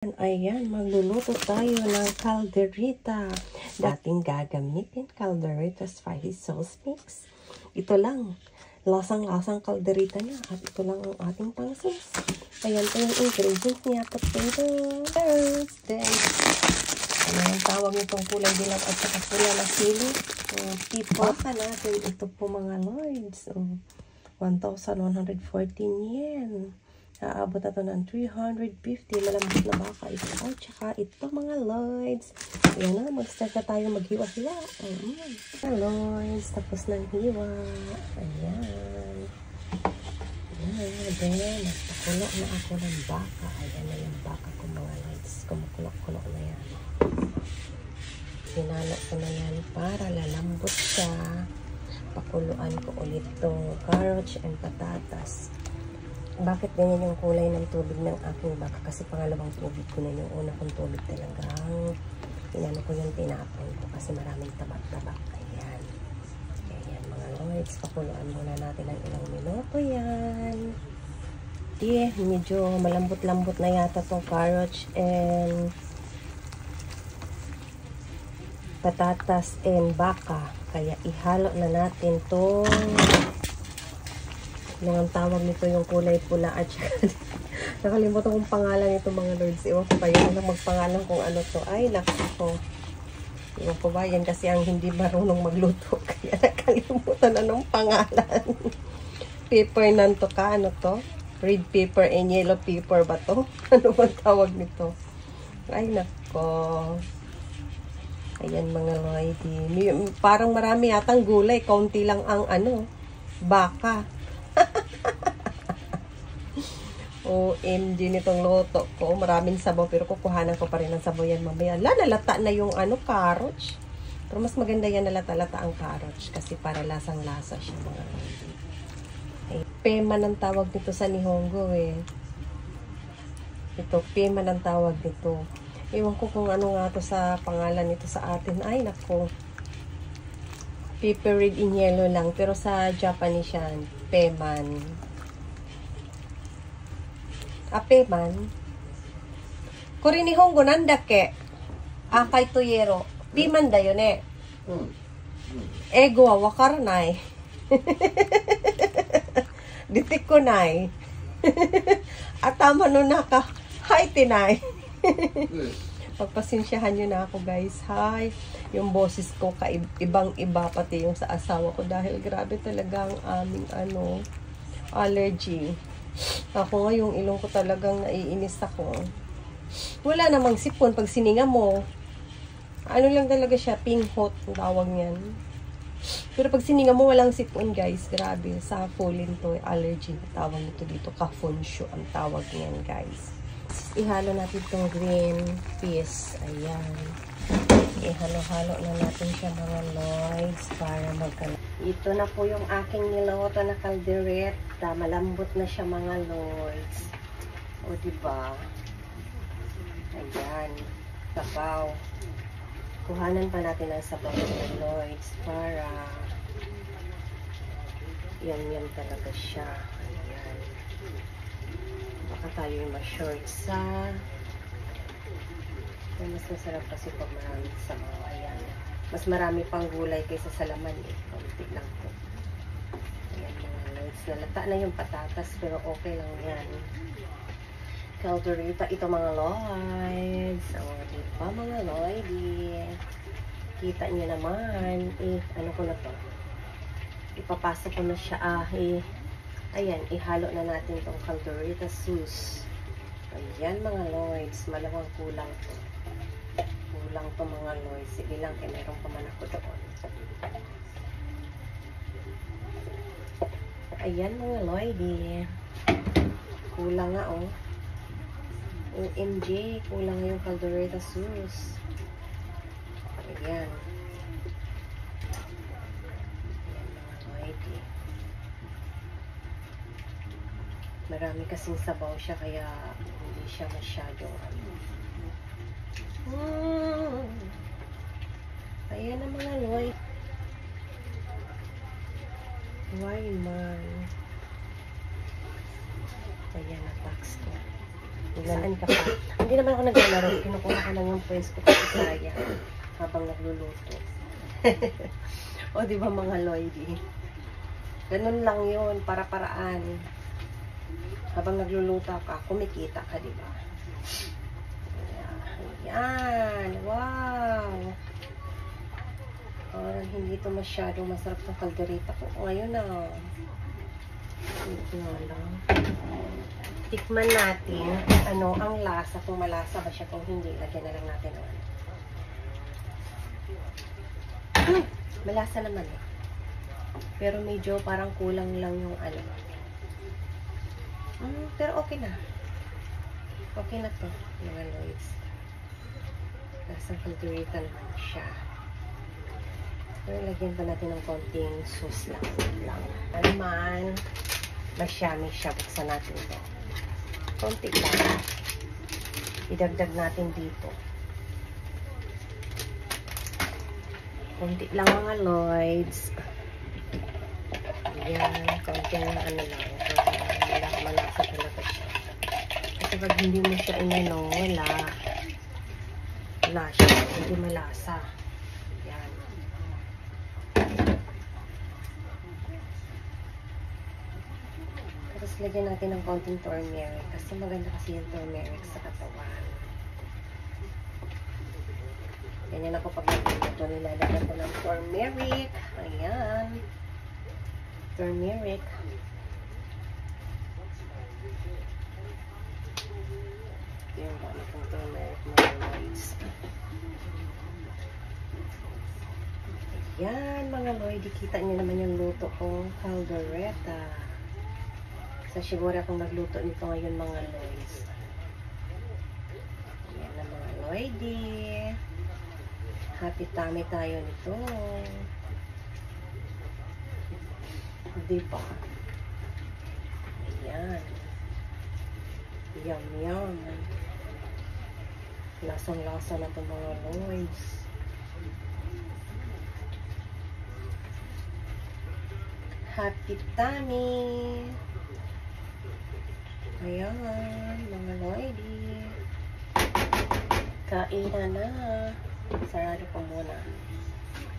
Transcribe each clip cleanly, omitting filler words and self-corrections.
Ayan, magluluto tayo ng calderita. Dating gagamitin, calderita spicy sauce mix. Ito lang, lasang-lasang calderita niya. At ito lang ang ating pang-sauce. Ayan po yung ingredients niya. Potatoes, then, ano yung tawag nitong kulay dilaw at saka pula na sili. Pipota natin. Ito po mga lords. 1,114 yen. Aabot na ito ng 350. Malambot na baka ito. At saka ito mga lords. Ayan na, mag-start na tayo maghiwa-hiwa. Mga lords, tapos ng hiwa. Ayan. Ayan. Then, nagpakulo na ako ng baka. Ayan na yung baka ko mga lords. Kumukulok-kulok na yan. Sinalo ko na yan para lalambot siya. Pakuluan ko ulit itong carrots and patatas. Bakit ganyan yung kulay ng tubig ng aking baka? Kasi pangalawang tubig ko na yung una kong tubig talagang inano ko yung tinapon ko kasi maraming tabak-tabak. Ayan. Ayan mga lords. Pakuluan muna natin ng ilang minuto yan. Medyo malambot-lambot na yata itong carrots and patatas and baka. Kaya ihalo na natin itong ang tawag nito yung kulay pula at nakalimutan kong pangalan nito mga lords. Iwan ko kayo na magpangalan kung ano to. Ay, naku. Iwan ko ba? Yan kasi ang hindi marunong magluto. Kaya nakalimutan na ng pangalan. Pepper nanto ka. Ano to? Red pepper and yellow pepper ba to? Ano bang tawag nito? Ay, nako. Ayan mga lordy. Parang marami yatang gulay. Kaunti lang ang ano, baka. OMG nitong loto ko. Maraming sabaw pero kukuhanan ko pa rin ng sabaw yan mamaya. Nalata na yung ano, carrots. Pero mas maganda yan nalata-lata ang carrots kasi para lasang-lasa siya mga lordy. Okay. Pema ng tawag nito sa Nihongo eh. Ito, pema ng tawag nito. Ewan ko kung ano nga to sa pangalan nito sa atin. Ay, nako. Pepper red in yellow lang. Pero sa Japanese yan, peman. Peman. Kuri Nihongo nandake? Akai to yero. Piman da yo ne. Ego wa wakaranai. Ditik ko nai. Atama no naka haite nai. Pagpasensyahan nyo na ako guys. Hi. Yung boses ko ibang-iba pati yung sa asawa ko dahil grabe talaga ang aming allergy. Ako nga yung ilong ko talagang naiinis ako. Wala namang sipon pag sininga mo. Ano lang talaga siya, pink hot ang tawag niyan. Pero pag sininga mo walang sipon guys, grabe. Sa folin to, allergy. Tawag nito dito, kafonsyo ang tawag niyan guys. Ihalo natin itong green peas. Ayan. Ihalo-halo na natin siya mga lords para magkalat. Ito na po yung aking niluto na caldereta. Malambot na siya mga lords. O diba? Ayan. Sabaw. Kuhanan pa natin ang sabaw mga lords para yum-yum talaga siya. Ayan. Baka tayo yung ma-short sa mas masarap kasi pag maraming sabaw. Ayan. Mas marami pang gulay kaysa sa laman eh. Kunti lang po. Ayan mga lords. Nalata na yung patatas pero okay lang yan. Calderita ito mga lords. O diba mga lordy. Kita nyo naman. Ano ko na to? Ipapasok ko na siya. Ayan. Ihalo na natin itong calderita sauce. Ayan mga lords. Malawang kulang to. Kulang to mga lords. Sige lang, meron pa man ako doon. Ayan mga lordy. Kulang nga oh. OMG, kulang nga yung caldereta sauce. Ayan. Ayan mga lordy. Marami kasing sabaw siya kaya hindi siya masyadong ayan na mga lordy. Why man? Ayan na tax ko. Saan ka pa? Hindi naman ako naglalaro. Kinukuha ko lang yung friends ko kasi saya habang nagluluto. O, di ba mga Lloydie? Ganun lang yun, para-paraan. Habang nagluluto ka, kumikita ka, di ba? Ayan. Wow! Parang hindi ito masyado masarap ng kaldereta ko. Ngayon na. Hindi nga lang. Tikman natin ano ang lasa. Kung malasa ba siya, kung hindi, lagyan na lang natin ang ano. Malasa naman eh. Pero medyo parang kulang lang yung ano. Pero okay na. Okay na to, mga Lloyds. Lasang kaldereta naman siya. Pero lagyan pa natin ng konting sauce lang. Naman, masyami siya. Buksan natin ito. Konti lang. Idagdag natin dito. Konti lang mga Lloyds. Ayan, konting ano lang. Malasa talaga siya. Kasi pag hindi mo siya inano, wala siya. Hindi malasa. Ayan. Tapos lagyan natin ng konting turmeric. Kasi maganda kasi yung turmeric sa katawan. Ganyan ako pag nagluto, nilalagyan ko ng turmeric. Ayan. Turmeric. Ito yung dami kong turmeric mga Lloyds. Ayan mga Lloyd, kita niyo naman yung luto kong caldereta. Sa siguro akong nagluto nito ngayon mga Lloyds. Ayan na mga Lloydie. Happy tummy tayo nito. Diba? Ayan. Yum, yum. Lasang-lasa na ito mga Lloyds. Happy tummy. Ayan, mga Lloydie. Kainan na. Sarado ko muna.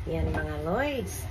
Yan mga Lloyds.